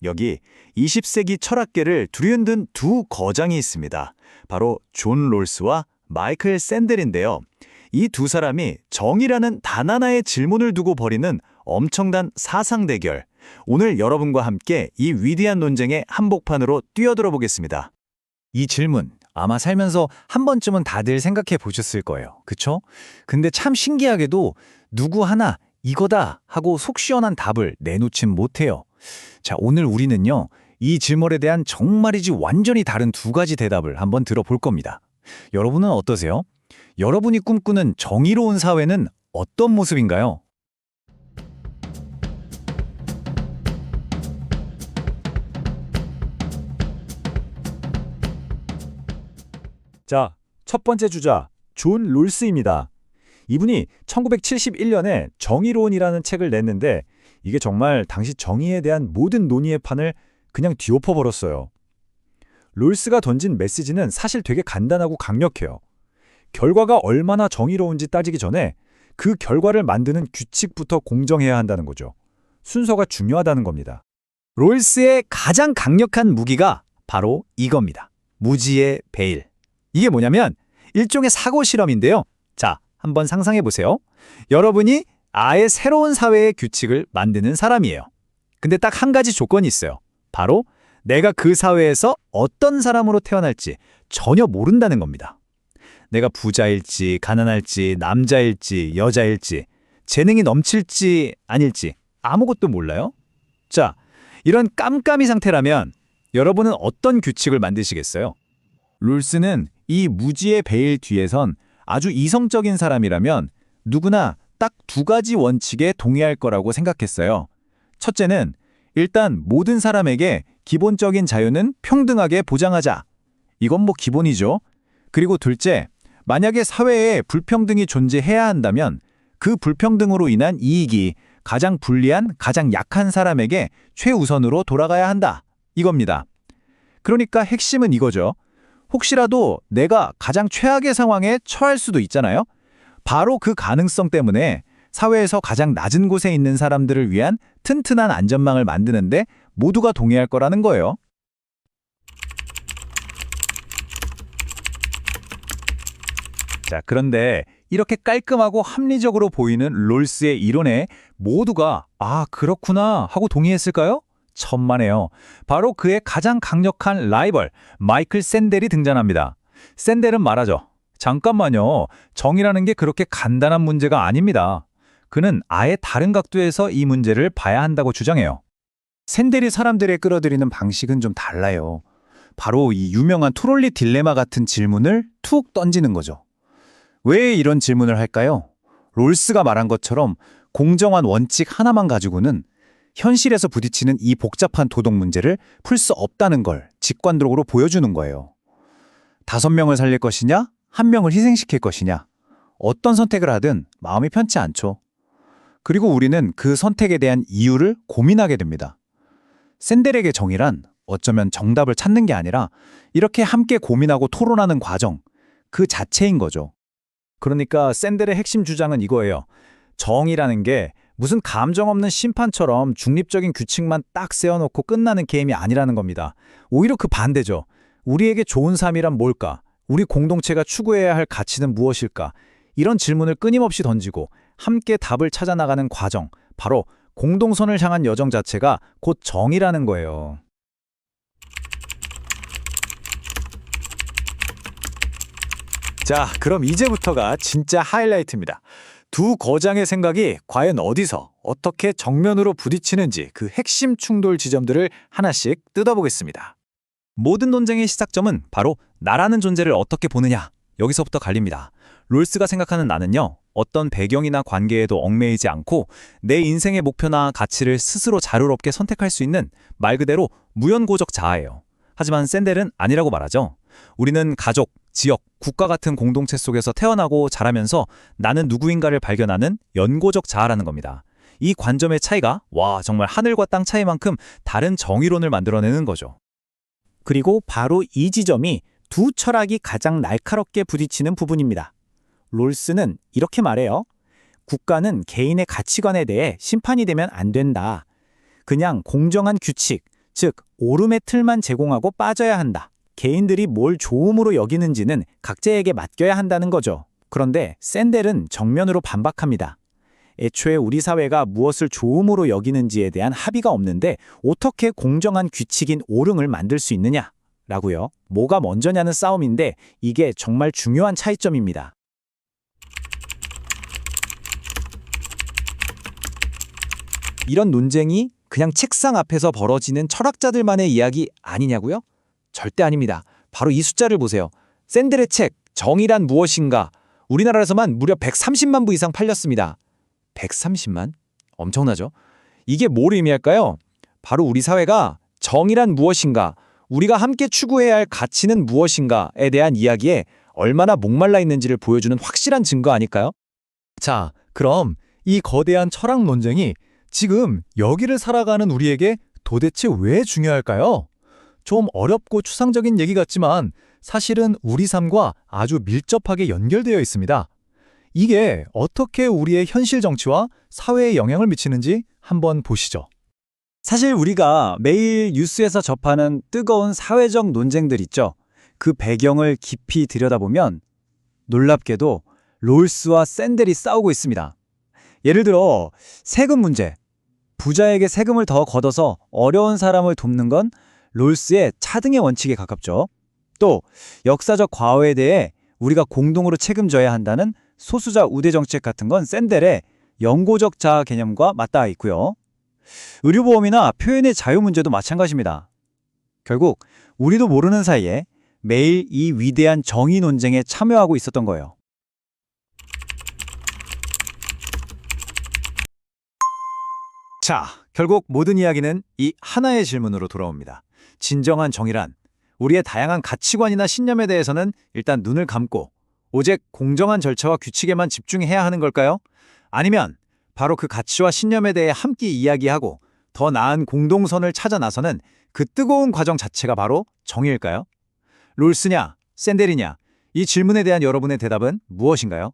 여기 20세기 철학계를 두리흔든 두 거장이 있습니다. 바로 존 롤스와 마이클 샌델인데요. 이 두 사람이 정의라는 단 하나의 질문을 두고 벌이는 엄청난 사상 대결. 오늘 여러분과 함께 이 위대한 논쟁의 한복판으로 뛰어들어 보겠습니다. 이 질문 아마 살면서 한 번쯤은 다들 생각해 보셨을 거예요. 그쵸? 근데 참 신기하게도 누구 하나 이거다 하고 속 시원한 답을 내놓진 못해요. 자, 오늘 우리는요, 이 질문에 대한 정말이지 완전히 다른 두 가지 대답을 한번 들어볼 겁니다. 여러분은 어떠세요? 여러분이 꿈꾸는 정의로운 사회는 어떤 모습인가요? 자, 첫 번째 주자, 존 롤스입니다. 이분이 1971년에 정의론이라는 책을 냈는데 이게 정말 당시 정의에 대한 모든 논의의 판을 그냥 뒤엎어버렸어요. 롤스가 던진 메시지는 사실 되게 간단하고 강력해요. 결과가 얼마나 정의로운지 따지기 전에 그 결과를 만드는 규칙부터 공정해야 한다는 거죠. 순서가 중요하다는 겁니다. 롤스의 가장 강력한 무기가 바로 이겁니다. 무지의 베일. 이게 뭐냐면 일종의 사고 실험인데요. 자, 한번 상상해 보세요. 여러분이 아예 새로운 사회의 규칙을 만드는 사람이에요. 근데 딱 한 가지 조건이 있어요. 바로 내가 그 사회에서 어떤 사람으로 태어날지 전혀 모른다는 겁니다. 내가 부자일지 가난할지 남자일지 여자일지 재능이 넘칠지 아닐지 아무것도 몰라요? 자, 이런 깜깜이 상태라면 여러분은 어떤 규칙을 만드시겠어요? 룰스는 이 무지의 베일 뒤에선 아주 이성적인 사람이라면 누구나 딱 두 가지 원칙에 동의할 거라고 생각했어요. 첫째는 일단 모든 사람에게 기본적인 자유는 평등하게 보장하자. 이건 뭐 기본이죠. 그리고 둘째, 만약에 사회에 불평등이 존재해야 한다면 그 불평등으로 인한 이익이 가장 불리한, 가장 약한 사람에게 최우선으로 돌아가야 한다. 이겁니다. 그러니까 핵심은 이거죠. 혹시라도 내가 가장 최악의 상황에 처할 수도 있잖아요. 바로 그 가능성 때문에 사회에서 가장 낮은 곳에 있는 사람들을 위한 튼튼한 안전망을 만드는데 모두가 동의할 거라는 거예요. 자, 그런데 이렇게 깔끔하고 합리적으로 보이는 롤스의 이론에 모두가 아, 그렇구나 하고 동의했을까요? 천만에요. 바로 그의 가장 강력한 라이벌 마이클 샌델이 등장합니다. 샌델은 말하죠. 잠깐만요. 정의라는 게 그렇게 간단한 문제가 아닙니다. 그는 아예 다른 각도에서 이 문제를 봐야 한다고 주장해요. 샌델이 사람들에 끌어들이는 방식은 좀 달라요. 바로 이 유명한 트롤리 딜레마 같은 질문을 툭 던지는 거죠. 왜 이런 질문을 할까요? 롤스가 말한 것처럼 공정한 원칙 하나만 가지고는 현실에서 부딪히는 이 복잡한 도덕 문제를 풀 수 없다는 걸 직관적으로 보여주는 거예요. 5명을 살릴 것이냐? 1명을 희생시킬 것이냐? 어떤 선택을 하든 마음이 편치 않죠. 그리고 우리는 그 선택에 대한 이유를 고민하게 됩니다. 샌델에게 정의란 어쩌면 정답을 찾는 게 아니라 이렇게 함께 고민하고 토론하는 과정, 그 자체인 거죠. 그러니까 샌델의 핵심 주장은 이거예요. 정의라는 게 무슨 감정 없는 심판처럼 중립적인 규칙만 딱 세워놓고 끝나는 게임이 아니라는 겁니다. 오히려 그 반대죠. 우리에게 좋은 삶이란 뭘까? 우리 공동체가 추구해야 할 가치는 무엇일까? 이런 질문을 끊임없이 던지고 함께 답을 찾아 나가는 과정, 바로 공동선을 향한 여정 자체가 곧 정의라는 거예요. 자, 그럼 이제부터가 진짜 하이라이트입니다. 두 거장의 생각이 과연 어디서 어떻게 정면으로 부딪히는지 그 핵심 충돌 지점들을 하나씩 뜯어보겠습니다. 모든 논쟁의 시작점은 바로 나라는 존재를 어떻게 보느냐, 여기서부터 갈립니다. 롤스가 생각하는 나는요, 어떤 배경이나 관계에도 얽매이지 않고 내 인생의 목표나 가치를 스스로 자유롭게 선택할 수 있는 말 그대로 무연고적 자아예요. 하지만 샌델은 아니라고 말하죠. 우리는 가족, 지역, 국가 같은 공동체 속에서 태어나고 자라면서 나는 누구인가를 발견하는 연고적 자아라는 겁니다. 이 관점의 차이가 정말 하늘과 땅 차이만큼 다른 정의론을 만들어내는 거죠. 그리고 바로 이 지점이 두 철학이 가장 날카롭게 부딪히는 부분입니다. 롤스는 이렇게 말해요. 국가는 개인의 가치관에 대해 심판이 되면 안 된다. 그냥 공정한 규칙, 즉, 오름의 틀만 제공하고 빠져야 한다. 개인들이 뭘 좋음으로 여기는지는 각자에게 맡겨야 한다는 거죠. 그런데 샌델은 정면으로 반박합니다. 애초에 우리 사회가 무엇을 좋음으로 여기는지에 대한 합의가 없는데 어떻게 공정한 규칙인 오름을 만들 수 있느냐? 라고요. 뭐가 먼저냐는 싸움인데 이게 정말 중요한 차이점입니다. 이런 논쟁이 그냥 책상 앞에서 벌어지는 철학자들만의 이야기 아니냐고요? 절대 아닙니다. 바로 이 숫자를 보세요. 샌델의 책 정의란 무엇인가? 우리나라에서만 무려 130만 부 이상 팔렸습니다. 130만? 엄청나죠? 이게 뭘 의미할까요? 바로 우리 사회가 정의란 무엇인가, 우리가 함께 추구해야 할 가치는 무엇인가에 대한 이야기에 얼마나 목말라 있는지를 보여주는 확실한 증거 아닐까요? 자, 그럼 이 거대한 철학 논쟁이 지금 여기를 살아가는 우리에게 도대체 왜 중요할까요? 좀 어렵고 추상적인 얘기 같지만 사실은 우리 삶과 아주 밀접하게 연결되어 있습니다. 이게 어떻게 우리의 현실 정치와 사회에 영향을 미치는지 한번 보시죠. 사실 우리가 매일 뉴스에서 접하는 뜨거운 사회적 논쟁들 있죠. 그 배경을 깊이 들여다보면 놀랍게도 롤스와 샌델이 싸우고 있습니다. 예를 들어 세금 문제. 부자에게 세금을 더 걷어서 어려운 사람을 돕는 건 롤스의 차등의 원칙에 가깝죠. 또 역사적 과오에 대해 우리가 공동으로 책임져야 한다는 소수자 우대 정책 같은 건 샌델의 영고적 자아 개념과 맞닿아 있고요. 의료보험이나 표현의 자유 문제도 마찬가지입니다. 결국 우리도 모르는 사이에 매일 이 위대한 정의 논쟁에 참여하고 있었던 거예요. 자, 결국 모든 이야기는 이 하나의 질문으로 돌아옵니다. 진정한 정의란 우리의 다양한 가치관이나 신념에 대해서는 일단 눈을 감고 오직 공정한 절차와 규칙에만 집중해야 하는 걸까요? 아니면 바로 그 가치와 신념에 대해 함께 이야기하고 더 나은 공동선을 찾아 나서는 그 뜨거운 과정 자체가 바로 정의일까요? 롤스냐, 샌델이냐? 이 질문에 대한 여러분의 대답은 무엇인가요?